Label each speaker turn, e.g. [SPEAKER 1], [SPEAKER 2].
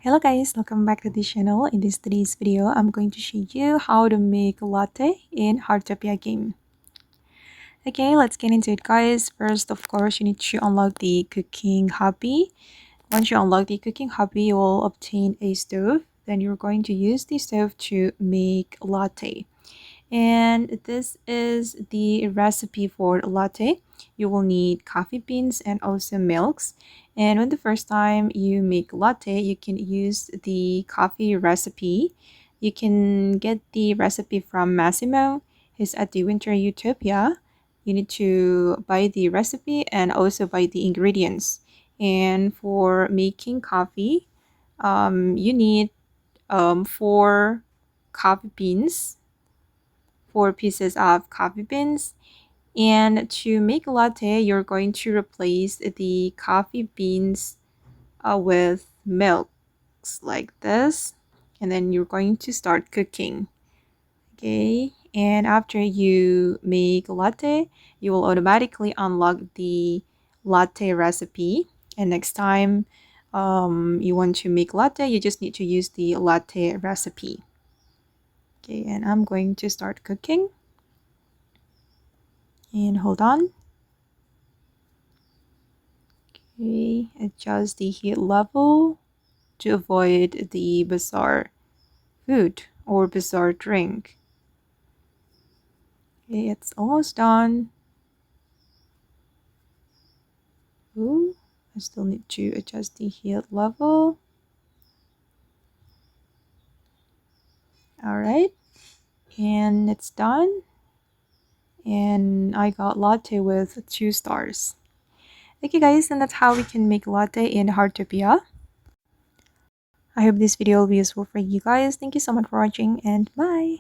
[SPEAKER 1] Hello guys, welcome back to the channel. In today's video, I'm going to show you how to make latte in Heartopia game. Okay, let's get into it guys. First, of course, you need to unlock the cooking hobby. Once you unlock the cooking hobby, you will obtain a stove. Then you're going to use the stove to make latte. And this is the recipe for latte. You will need coffee beans and also milks. And when the first time you make latte, you can use the coffee recipe. You can get the recipe from Massimo. He's at the Winter Utopia. You need to buy the recipe and also buy the ingredients. And for making coffee, you need 4 pieces of coffee beans. And to make a latte, you're going to replace the coffee beans with milk like this. And then you're going to start cooking. Okay. And after you make a latte, you will automatically unlock the latte recipe. And next time you want to make latte, you just need to use the latte recipe. Okay, and I'm going to start cooking. And hold on. Okay, adjust the heat level to avoid the bizarre food or bizarre drink. Okay, it's almost done. Ooh, I still need to adjust the heat level. Alright, and it's done. And I got latte with 2 stars. Okay guys, and that's how we can make latte in Heartopia. I hope this video will be useful for you guys. Thank you so much for watching and bye!